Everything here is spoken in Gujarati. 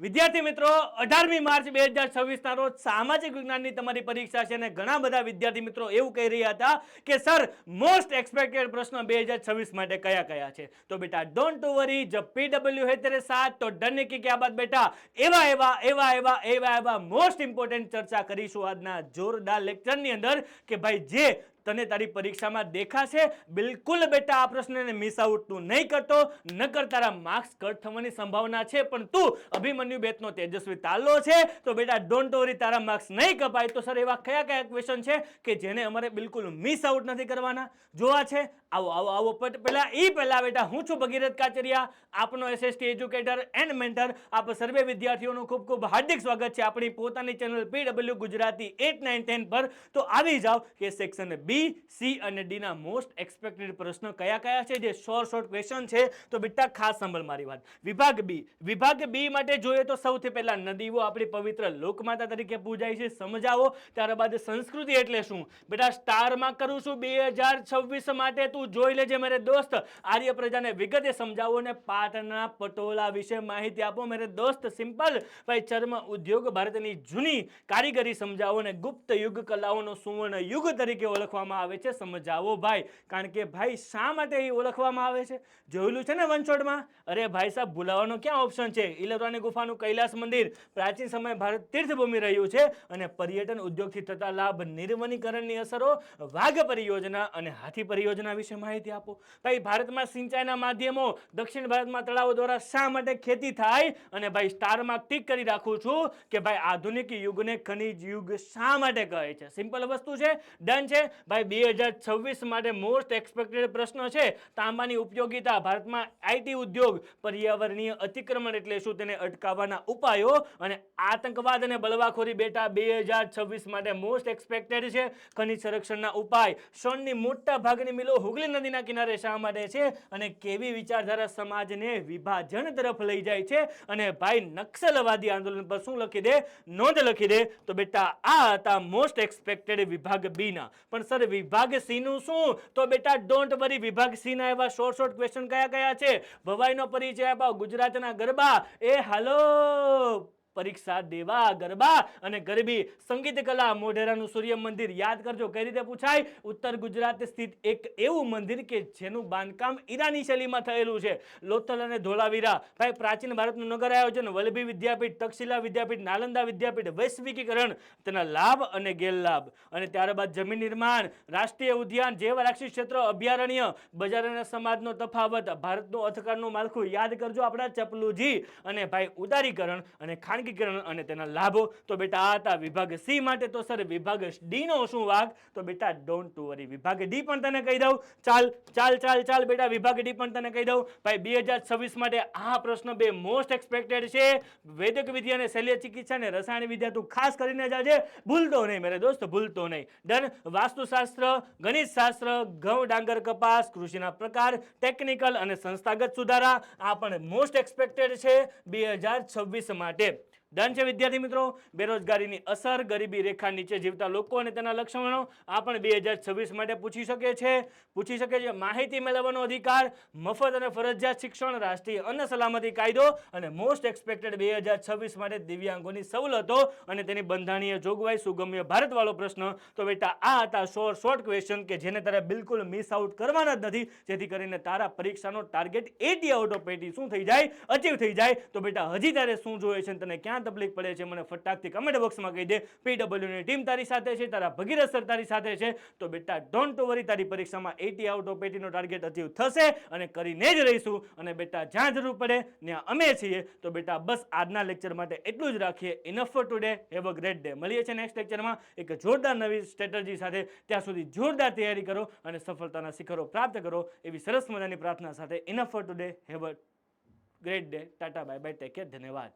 વિદ્યાર્થી મિત્રો 18મી માર્ચ 2026 ના રોજ સામાજિક વિજ્ઞાનની તમારી પરીક્ષા છે અને ઘણા બધા વિદ્યાર્થી મિત્રો એવું કહી રહ્યા હતા કે સર મોસ્ટ એક્સપેક્ટેડ પ્રશ્ન 2026 માટે કયા કયા છે। તો બેટા ડોન્ટ વરી, जब पीडब्ल्यू है तेरे साथ तो डरने की क्या बात बेटा। એવા એવા એવા એવા એવા એવા મોસ્ટ ઇમ્પોર્ટન્ટ ચર્ચા કરીશું આજના જોરદાર લેક્ચરની અંદર કે ભાઈ જે તને તારી પરીક્ષામાં દેખાશે। બિલકુલ બેટા આ પ્રશ્નને મિસ આઉટ તું નહીં કરતો, નકર તારા માર્ક્સ કટ થવાની સંભાવના છે। પણ તું અભિમન્યુ બેચનો તેજસ્વી તાલો છે તો બેટા ડોન્ટ વરી, તારા માર્ક્સ નહીં કપાય। તો સર એવા કયા કયા ક્વેશ્ચન છે કે જેને અમારે બિલકુલ મિસ આઉટ નથી કરવાના, જોવા છે? આવો આવો આવો પહેલા બેટા હું છું ભગીરથ કાચરિયા, આપનો એસએસટી એજ્યુકેટર એન્ડ મેન્ટર। આપ સર્વે વિદ્યાર્થીઓનું ખૂબ ખૂબ હાર્દિક સ્વાગત છે આપણી પોતાની ચેનલ પીડબ્લ્યુ ગુજરાતી 8, 9, 10 પર। તો આવી જાઓ કે સેક્શન બી, સી અને ડી ના મોસ્ટ એક્સપેક્ટેડ પ્રશ્ન કયા કયા છે જે શોર્ટ ક્વેશ્ચન છે। તો બેટા ખાસ સાંભળ મારી વાત। વિભાગ બી માટે જોઈએ તો સૌથી પહેલા નદીઓ આપણી પવિત્ર લોકમાતા તરીકે પૂજાય છે, સમજાવો। ત્યારબાદ સંસ્કૃતિ એટલે શું બેટા સ્ટારમાં કરું છું 2026 માટે, તું જોઈ લેજે મેરે દોસ્ત। આર્ય પ્રજાને વિગતે સમજાવો ને પાટણના પટોળા વિશે માહિતી આપો મેરે દોસ્ત। સિમ્પલ ભાઈ ચર્મ ઉદ્યોગ ભારતની જૂની કારીગરી સમજાવો ને ગુપ્ત યુગ કલાઓનો સુવર્ણ યુગ તરીકે ઓળખવામાં આવે છે, સમજાવો ભાઈ। કારણ કે ભાઈ શા માટે એ ઓળખવામાં આવે છે જોયેલું છે ને વનછોડમાં? અરે ભાઈ સાહેબ ભૂલાવાનો ક્યાં ઓપ્શન છે? ઇલોરાની ગુફાનું કૈલાસ મંદિર પ્રાચીન સમય ભારત તીર્થભૂમિ રહ્યું છે અને પર્યટન ઉદ્યોગથી થતા લાભ, નિર્વનીકરણની અસરો, વાઘ પરિયોજના અને હાથી પરિયોજના વિશે માહિતી આપો ભાઈ। ભારતમાં સિંચાઈના માધ્યમો, દક્ષિણ ભારતમાં તળાવો દ્વારા શા માટે ખેતી થાય? અને ભાઈ સ્ટારમાં ટીક કરી રાખું છું કે ભાઈ આધુનિક યુગને ખનિજ યુગ શા માટે કહે છે? સિમ્પલ વસ્તુ છે, ડન છે ભાઈ। 2026 માટે મોસ્ટ એક્સપેક્ટેડ પ્રશ્ન છે તાંબાની ઉપયોગિતા, ભારતમાં આઈટી ઉદ્યોગ, પર્યાવરણીય અતિક્રમણ એટલે શું, તેને અટકાવવાના ઉપાયો અને આતંકવાદ અને બળવાખોરી બેટા 2026 માટે મોસ્ટ એક્સપેક્ટેડ છે। ખનિજ સંરક્ષણના ઉપાય, સોનની મોટા ભાગની મિલો હુગલી નદીના કિનારે શા માટે છે અને કેવી વિચારધારા સમાજને વિભાજન તરફ લઈ જાય છે? અને ભાઈ નક્સલવાદી આંદોલન પર શું લખી દે, નોંધ લખી દે। તો બેટા આ હતા મોસ્ટ એક્સપેક્ટેડ વિભાગ બી ના। પણ સર વિભાગ સી નું શું? તો બેટા ડોન્ટ વરી, વિભાગ સી ના એવા શોર્ટ ક્વેશ્ચન કયા કયા છે? ભવાઈનો પરિચય આપાઓ, ગુજરાતના ગરબા, એ હાલો પરીક્ષા દેવા ગરબા અને ગરબી, સંગીત કલા, મોઢેરાનું સૂર્ય મંદિર યાદ કરજો કઈ રીતે પૂછાય। ઉત્તર ગુજરાત સ્થિત એક એવું મંદિર કે જેનું બાંધકામ ઈરાની શૈલીમાં થયેલું છે। લોથલ અને ધોળાવીરા ભાઈ પ્રાચીન ભારતનું નગર આયોજન, વલ્લભી વિદ્યાપીઠ, તક્ષશિલા વિદ્યાપીઠ, નાલંદા વિદ્યાપીઠ, વૈશ્વિકીકરણ, તેના લાભ અને ગેરલાભ, અને ત્યારબાદ જમીન નિર્માણ, રાષ્ટ્રીય ઉદ્યાન, જૈવરક્ષી ક્ષેત્ર, અભયારણ્ય, બજાર અને સમાજનો તફાવત, ભારતનું અર્થકારનું માળખું યાદ કરજો આપણા ચપલુજી, અને ભાઈ ઉદારીકરણ અને ખાનગીકરણ અને તેના લાભો। તો બેટા આ હતા વિભાગ સી માટે। તો સર વિભાગ ડી નો શું વાગ? તો બેટા ડોન્ટ વરી, વિભાગ ડી પણ તને કહી દઉં। ચાલ બેટા વિભાગ ડી પણ તને કહી દઉં ભાઈ। 2026 માટે આ પ્રશ્ન બે મોસ્ટ એક્સપેક્ટેડ છે। વૈદક વિદ્યા અને શલ્ય ચિકિત્સા અને રસાયણ વિદ્યા તું ખાસ કરીને જાજે, ભૂલતો નહીં મેરે દોસ્ત, ભૂલતો નહીં, ડન। વાસ્તુશાસ્ત્ર, ગણિત શાસ્ત્ર, ઘઉં, ડાંગર, કપાસ, કૃષિના પ્રકાર, ટેકનિકલ અને સંસ્થાગત સુધારા આ પણ મોસ્ટ એક્સપેક્ટેડ છે 2026 માટે, ડન છે વિદ્યાર્થી મિત્રો। બેરોજગારીની અસર, ગરીબી રેખા નીચે જીવતા લોકો અને તેના લક્ષણો આ પણ 2026 માટે પૂછી શકે છે। માહિતી મેળવવાનો અધિકાર, મફત અને ફરજિયાત શિક્ષણ, રાષ્ટ્રીય અન્ન સલામતી કાયદો અને મોસ્ટ એક્સપેક્ટેડ 2026 માટે દિવ્યાંગોની સવલતો અને તેની બંધારણીય જોગવાઈ, સુગમ્ય ભારત વાળો પ્રશ્ન। તો બેટા આ હતા શોર્ટ ક્વેશ્ચન કે જેને તારે બિલકુલ મિસ આઉટ કરવાના જ નથી, જેથી કરીને તારા પરીક્ષાનો ટાર્ગેટ 80 આઉટ ઓફ 80 શું થઈ જાય, અચીવ થઈ જાય। તો બેટા હજી તારે શું જોઈએ છે, તને ક્યાં તકલીફ પડે છે મને ફટાકથી કમેન્ટ બોક્સમાં કહી દે। પીડબ્લ્યુ ની ટીમ તારી સાથે છે, તારા ભગીરથ સર તારી સાથે છે। તો બેટા ડોન્ટ વરી, તારી પરીક્ષામાં 80 આઉટ ઓફ 80 નો ટાર્ગેટ અચીવ થશે અને કરીને જ રહીશું। અને બેટા જ્યાં જરૂર પડે ત્યાં અમે છીએ। તો બેટા બસ આજના લેક્ચર માટે એટલું જ રાખીએ। Enough four today, have a great day. મળીએ છીએ નેક્સ્ટ લેક્ચરમાં એક જોરદાર નવી સ્ટ્રેટેજી સાથે। ત્યાં સુધી જોરદાર તૈયારી કરો અને સફળતાના શિખરો પ્રાપ્ત કરો એવી સરસ મજાની પ્રાર્થના સાથે। Enough four today, have a great day. Tata bye bye, take care, ધન્યવાદ।